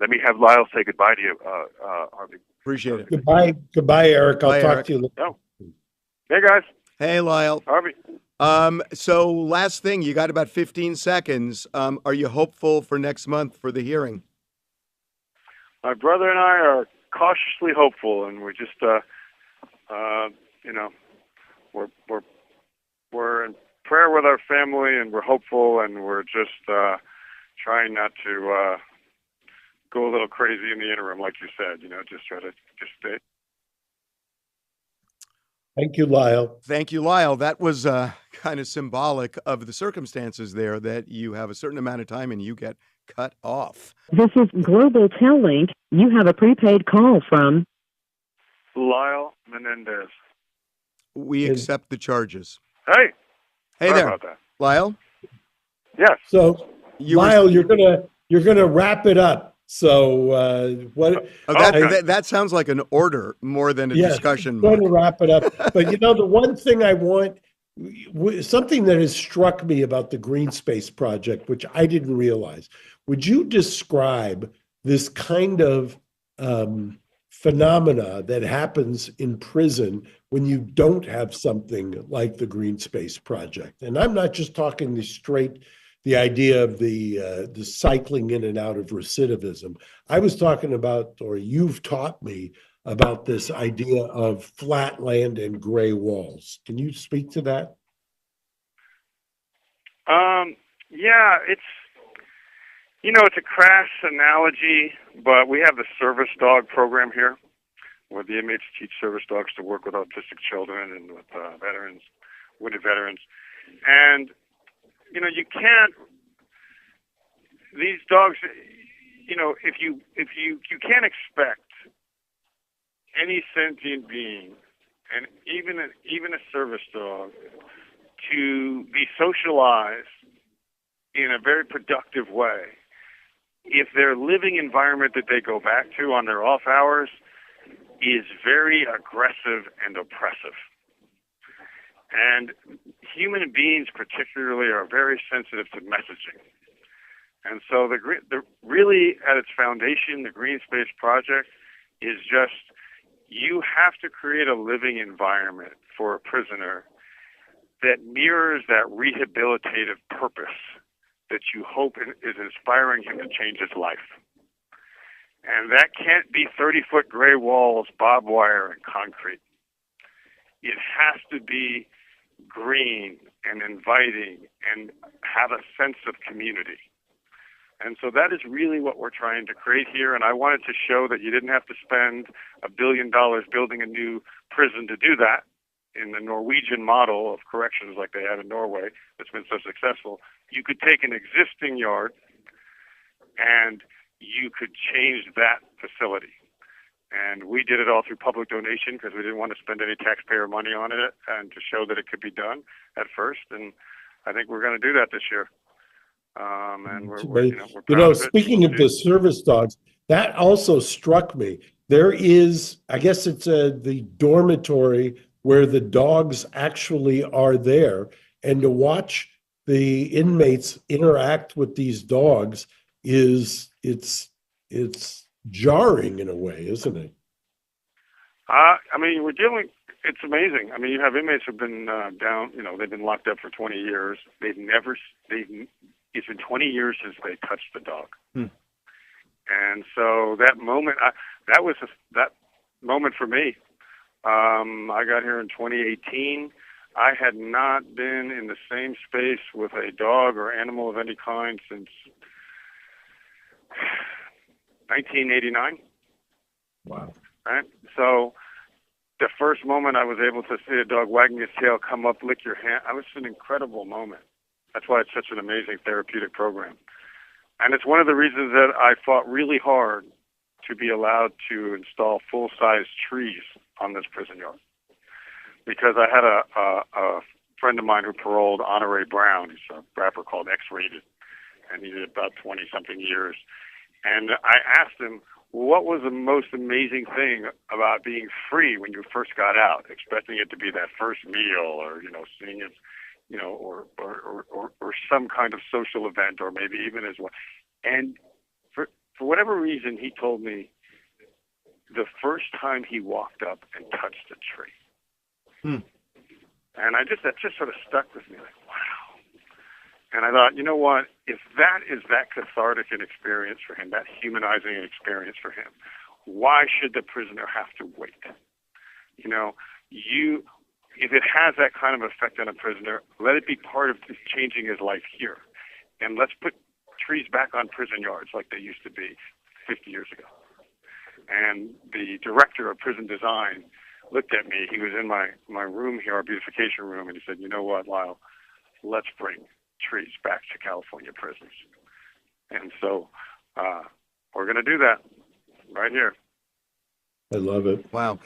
let me have Lyle say goodbye to you, Harvey. Appreciate it. Goodbye, Eric. I'll Bye, talk Eric. to you later. Oh. Hey, guys. Hey, Lyle. Harvey. So last thing, you got about 15 seconds. Are you hopeful for next month for the hearing? My brother and I are cautiously hopeful, and we're just, we're in prayer with our family, and we're hopeful, and we're just trying not to go a little crazy in the interim, like you said. Just try to just stay. Thank you, Lyle. Thank you, Lyle. That was kind of symbolic of the circumstances there, that you have a certain amount of time and you get cut off. This is Global Tellink. You have a prepaid call from Lyle Menendez. We accept the charges. Hey. Hey Sorry there, about that. Lyle. Yes. So, Lyle, you're gonna wrap it up. So what? That sounds like an order more than a discussion. I'm going to wrap it up. But the one thing I want, something that has struck me about the Green Space Project, which I didn't realize. Would you describe this kind of phenomena that happens in prison when you don't have something like the Green Space Project? And I'm not just talking the idea of the cycling in and out of recidivism. I was talking about, or you've taught me about, this idea of flat land and gray walls. Can you speak to that? Yeah, it's a crass analogy, but we have the service dog program here, where the inmates teach service dogs to work with autistic children and with wounded veterans, and you can't. These dogs, if you can't expect any sentient being, and even a service dog, to be socialized in a very productive way if their living environment that they go back to on their off hours is very aggressive and oppressive. And human beings particularly are very sensitive to messaging. And so really at its foundation, the Green Space Project is just, you have to create a living environment for a prisoner that mirrors that rehabilitative purpose that you hope is inspiring him to change his life. And that can't be 30-foot gray walls, barbed wire, and concrete. It has to be green and inviting and have a sense of community. And so that is really what we're trying to create here. And I wanted to show that you didn't have to spend $1 billion building a new prison to do that in the Norwegian model of corrections like they have in Norway that's been so successful. You could take an existing yard and you could change that facility. And we did it all through public donation because we didn't want to spend any taxpayer money on it, and to show that it could be done at first. And I think we're going to do that this year. And we're proud of it. Speaking of the service dogs, that also struck me. There is, I guess it's the dormitory where the dogs actually are there, and to watch the inmates interact with these dogs it's jarring in a way, isn't it? It's amazing. I mean, you have inmates who've been down, they've been locked up for 20 years. It's been 20 years since they touched the dog. And so that moment, that moment for me. I got here in 2018. I had not been in the same space with a dog or animal of any kind since 1989. Wow. Right? So the first moment I was able to see a dog wagging its tail, come up, lick your hand, it was an incredible moment. That's why it's such an amazing therapeutic program. And it's one of the reasons that I fought really hard to be allowed to install full-size trees on this prison yard. Because I had a friend of mine who paroled, Honoré Brown. He's a rapper called X-Rated, and he did about 20-something years. And I asked him, what was the most amazing thing about being free when you first got out, expecting it to be that first meal or, seeing it, or some kind of social event, or maybe even as well. And for whatever reason, he told me the first time he walked up and touched a tree. And that just sort of stuck with me, like, wow. And I thought, you know what? If that is that cathartic an experience for him, that humanizing experience for him, why should the prisoner have to wait? You know, if it has that kind of effect on a prisoner, let it be part of changing his life here. And let's put trees back on prison yards like they used to be 50 years ago. And the director of prison design looked at me. He was in my room here, our beautification room, and he said, you know what, Lyle, let's bring trees back to California prisons. And so we're going to do that right here. I love it. Wow.